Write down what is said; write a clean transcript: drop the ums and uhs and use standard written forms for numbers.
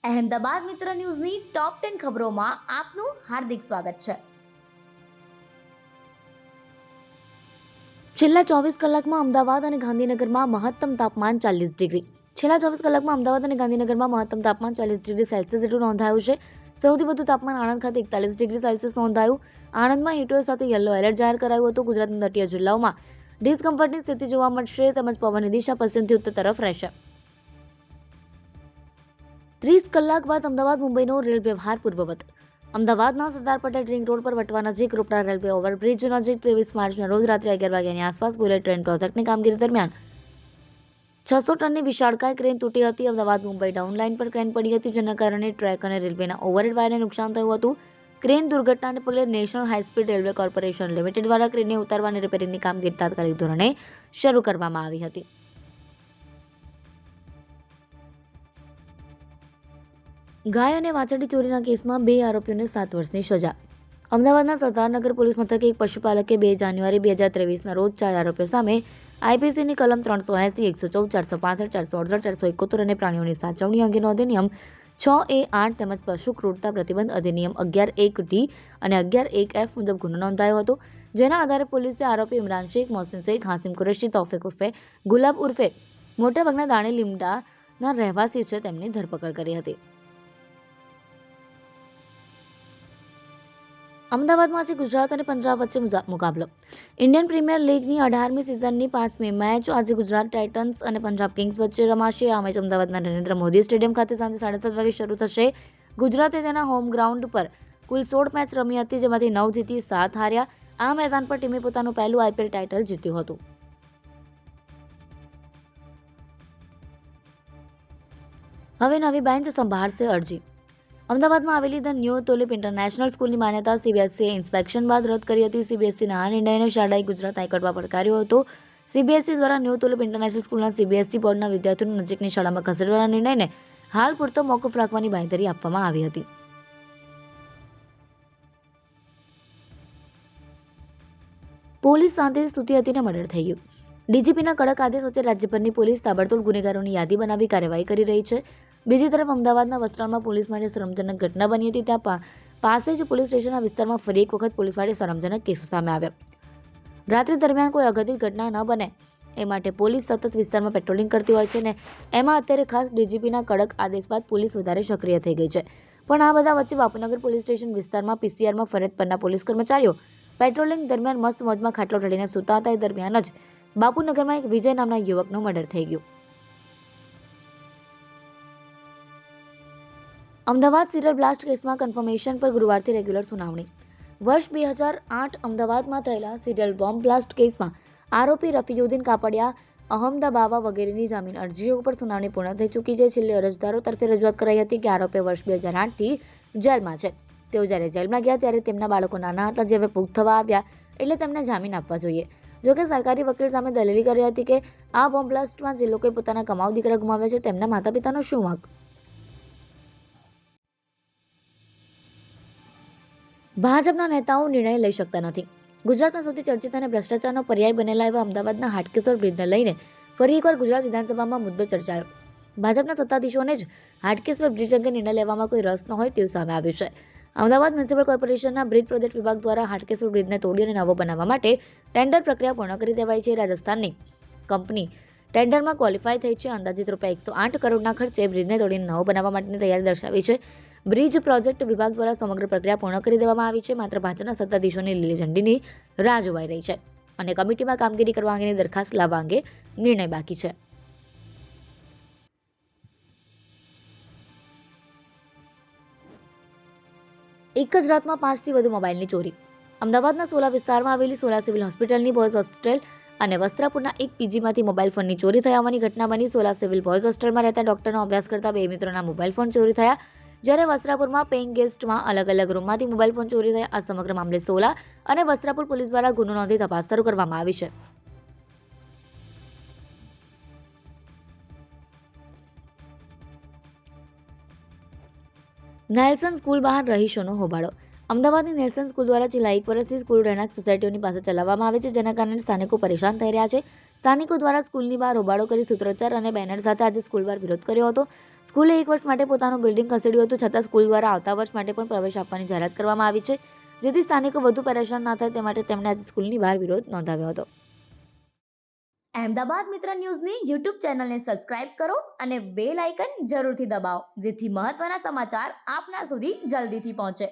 અહેમદાબાદ મિત્ર ન્યૂઝની ટોપ 10 ખબરોમાં આપનું હાર્દિક સ્વાગત છે। છેલ્લા 24 કલાકમાં અમદાવાદ અને ગાંધીનગરમાં મહત્તમ તાપમાન 40 ડિગ્રી। છેલ્લા 24 કલાકમાં અમદાવાદ અને ગાંધીનગરમાં મહત્તમ તાપમાન 40 ડિગ્રી સેલ્સિયસ જેટલું નોંધાયું છે। સૌથી વધુ તાપમાન આણંદ ખાતે 41 ડિગ્રી સેલ્સિયસ નોંધાયું। આણંદમાં હીટવેવ સાથે યલો એલર્ટ જાહેર કરાયું હતું। ગુજરાતના તટીય જિલ્લાઓમાં ડિસ્કમ્ફર્ટની સ્થિતિ જોવા મળશે તેમજ પવનની દિશા પશ્ચિમથી ઉત્તર તરફ રહેશે। 30 કલાક બાદ અમદાવાદ મુંબઈનો રેલ વ્યવહાર પૂર્વવત। અમદાવાદના સરદાર પટેલ રિંગ રોડ પર વટવા નજીક રોપડા રેલવે ઓવરબ્રિજ નજીક 23 માર્ચના રોજ રાત્રે 11 વાગ્યાની આસપાસ બુલેટ ટ્રેન પ્રોજેક્ટની કામગીરી દરમિયાન 600 ટનની વિશાળકાય ક્રેન તૂટી હતી। અમદાવાદ મુંબઈ ડાઉન લાઇન પર ક્રેન પડી હતી, જેના કારણે ટ્રેક અને રેલવેના ઓવરહેડ વાયરને નુકસાન થયું હતું। ક્રેન દુર્ઘટનાને પગલે national high speed railway corporation limited દ્વારા ક્રેનને ઉતારવા અને રિપેરિંગની કામગીરી તાત્કાલિક ધોરણે શરૂ કરવામાં આવી હતી। ગાય અને વાછરડી ચોરીના કેસમાં 2 આરોપીઓને 7 વર્ષની સજા। અમદાવાદના સરદારનગર પોલીસ મથકે એક પશુપાલકે 2 જાન્યુઆરી 2023ના રોજ 4 આરોપીઓ સામે આઈપીસીની કલમ 380, 114, 465, 468, 471 અને પ્રાણીઓની સાચવણી અંગેનો અધિનિયમ 6A8 તેમજ પશુ ક્રૂરતા પ્રતિબંધ અધિનિયમ 11(1)D અને 11(1)F મુજબ ગુનો નોંધાયો હતો, જેના આધારે પોલીસે આરોપી ઇમરાન શેખ, મોહસિન શેખ, હાસિમ કુરેશી, તૌફિક ઉર્ફે ગુલાબ ઉર્ફે મોટાભાગના દાણી લીમડાના રહેવાસી છે તેમની ધરપકડ કરી હતી। અમદાવાદમાં આજે ગુજરાત અને પંજાબ વચ્ચે મુકાબલો। ઇન્ડિયન પ્રીમિયર લીગની 18મી સિઝનની 5મી મેચ આજે ગુજરાત ટાઇટન્સ અને પંજાબ કિંગ્સ વચ્ચે રમાશે। આ મેચ અમદાવાદના નરેન્દ્ર મોદી સ્ટેડિયમ ખાતે સાંજે 7:30 વાગે શરૂ થશે। ગુજરાતે તેના હોમ ગ્રાઉન્ડ પર કુલ 16 મેચ રમી હતી, જેમાંથી 9 જીતી 7 હાર્યા। આ મેદાન પર ટીમે પોતાનું પહેલું આઈપીએલ ટાઇટલ જીત્યું હતું। હવે નવી બેન્ચ સંભાળશે અરજી। અમદાવાદમાં આવેલી ધ ન્યૂ તુલિપ ઇન્ટરનેશનલ સ્કૂલની માન્યતા સીબીએસઈએ ઇન્સ્પેક્શન બાદ રદ કરી હતી। સીબીએસઈના આ નિર્ણયને શાળાએ ગુજરાત હાઈકોર્ટમાં પડકાર્યો હતો। સીબીએસઈ દ્વારા ન્યૂ તુલિપ ઇન્ટરનેશનલ સ્કૂલના સીબીએસઈ બોર્ડના વિદ્યાર્થીઓને નજીકની શાળામાં ખસેડવાના નિર્ણયને હાલ પૂરતો મોકૂફ રાખવાની બાંયધરી આપવામાં આવી હતી। પોલીસ શાંતિથી સૂતી હતી ને મર્ડર થઈ ગયું। ડીજીપીના કડક આદેશ વચ્ચે રાજ્યભરની પોલીસ તાબડતોડ ગુનેગારોની યાદી બનાવી કાર્યવાહી કરી રહી છે। બીજી તરફ અમદાવાદના વસ્ત્રાલમાં પોલીસ માટે શરમજનક ઘટના બની હતી। ત્યાં પાસે જ પોલીસ સ્ટેશનના વિસ્તારમાં ફરી એક વખત પોલીસ માટે શરમજનક કેસો સામે આવ્યા। રાત્રિ દરમિયાન કોઈ અઘટિત ઘટના ન બને એ માટે પોલીસ સતત વિસ્તારમાં પેટ્રોલિંગ કરતી હોય છે ને એમાં અત્યારે ખાસ ડીજીપીના કડક આદેશ બાદ પોલીસ વધારે સક્રિય થઈ ગઈ છે। પણ આ બધા વચ્ચે બાપુનગર પોલીસ સ્ટેશન વિસ્તારમાં પીસીઆરમાં ફરજ પરના પોલીસ કર્મચારીઓ પેટ્રોલિંગ દરમિયાન મસ્ત મોજમાં ખાટલો ઢળીને સૂતા હતા। એ દરમિયાન જ બાપુનગરમાં એક વિજય નામના યુવકનું મર્ડર થઈ ગયું। અમદાવાદ સિરિયલ બ્લાસ્ટ કેસમાં કન્ફર્મેશન પર ગુરુવારથી રેગ્યુલર સુનાવણી। વર્ષ 2008 અમદાવાદમાં થયેલા સિરિયલ બોમ્બ બ્લાસ્ટ કેસમાં આરોપી રફીયુદ્દીન કાપડિયા, અહમદાબાવા વગેરેની જામીન અરજીઓ પર સુનાવણી પૂર્ણ થઈ ચૂકી છે। છેલ્લે અરજદારો તરફે રજૂઆત કરાઈ હતી કે આરોપી વર્ષ 2008થી જેલમાં છે। તેઓ જ્યારે જેલમાં ગયા ત્યારે તેમના બાળકો નાના હતા, જે હવે પુખ્ત થવા આવ્યા એટલે તેમને જામીન આપવા જોઈએ। જોકે સરકારી વકીલ સામે દલીલ કરી હતી કે આ બોમ્બ બ્લાસ્ટમાં જે લોકોએ પોતાના કમાઉ દીકરા ગુમાવ્યા છે તેમના માતા પિતાનો શું વાંક। ભાજપના નેતાઓ નિર્ણય લઈ શકતા નથી। ગુજરાતના સૌથી ચર્ચિત અને ભ્રષ્ટાચારનો પર્યાય બનેલા એવા અમદાવાદના હાટકેશ્વર બ્રિજને લઈને ફરી એકવાર ગુજરાત વિધાનસભામાં મુદ્દો ચર્ચાયો। ભાજપના સત્તાધીશોને જ હાટકેશ્વર બ્રિજ અંગે નિર્ણય લેવામાં કોઈ રસ ન હોય તેવું સામે આવ્યું છે। અમદાવાદ મ્યુનિસિપલ કોર્પોરેશનના બ્રિજ પ્રોજેક્ટ વિભાગ દ્વારા હાટકેશ્વર બ્રિજને તોડી અને નવો બનાવવા માટે ટેન્ડર પ્રક્રિયા પૂર્ણ કરી દેવાઈ છે। રાજસ્થાનની કંપની ટેન્ડરમાં ક્વોલિફાય થઈ છે। અંદાજિત ₹108 કરોડના ખર્ચે બ્રિજને તોડીને નવો બનાવવા માટેની તૈયારી દર્શાવી છે। બ્રિજ પ્રોજેક્ટ વિભાગ દ્વારા સમગ્ર પ્રક્રિયા પૂર્ણ કરી દેવામાં આવી છે। માત્ર ભાજપના સત્તાધીશોની લીલી ઝંડીની રાહ જોવાઈ રહી છે અને કમિટીમાં કામગીરી કરવા અંગેની દરખાસ્ત લાવવા અંગે નિર્ણય બાકી છે। એક જ રાતમાં 5થી વધુ મોબાઈલની ચોરી। અમદાવાદના સોલા વિસ્તારમાં આવેલી સોલા સિવિલ હોસ્પિટલની બોયઝ હોસ્ટેલ અને વસ્ત્રાપુરના એક પીજીમાંથી મોબાઈલ ફોનની ચોરી થઈ હોવાની ઘટના બની। સોલા સિવિલ બોયઝ હોસ્ટેલમાં રહેતા ડોક્ટરનો અભ્યાસ કરતા 2 મિત્રોના મોબાઈલ ફોન ચોરી થયા, જ્યારે વસ્ત્રાપુરમાં પેઇંગ ગેસ્ટમાં અલગ અલગ રૂમમાંથી મોબાઈલ ફોન ચોરી થયા। આ સમગ્ર મામલે સોલા અને વસ્ત્રાપુર પોલીસ દ્વારા ગુનો નોંધી તપાસ શરૂ કરવામાં આવી છે। નેલ્સન સ્કૂલ બહાર રહીશોનો હોબાળો। અમદાવાદની નેલ્સન સ્કૂલ દ્વારા છેલ્લા 1 વર્ષથી સ્કૂલ રહેણાંક સોસાયટીઓની પાસે ચલાવવામાં આવે છે, જેના કારણે સ્થાનિકો પરેશાન થઈ રહ્યા છે। સ્થાનિકો દ્વારા સ્કૂલની બહાર હોબાળો કરી સૂત્રોચ્ચાર અને બેનર સાથે આજે સ્કૂલ બહાર વિરોધ કર્યો હતો. સ્કૂલે 1 વર્ષ માટે પોતાનું બિલ્ડિંગ ખસેડ્યું હતું, છતાં સ્કૂલ દ્વારા આવતા વર્ષ માટે પણ પ્રવેશ આપવાની જાહેરાત કરવામાં આવી છે, જેથી સ્થાનિકો વધુ પરેશાન ન થાય તે માટે તેમણે આજે સ્કૂલની બહાર વિરોધ નોંધાવ્યો હતો. અહેમદાબાદ મિત્ર ન્યૂઝની યુટ્યુબ ચેનલને સબસ્ક્રાઇબ કરો અને બેલ આઇકન જરૂરથી દબાવો, જેથી મહત્વના સમાચાર આપના સુધી જલ્દીથી પહોંચે.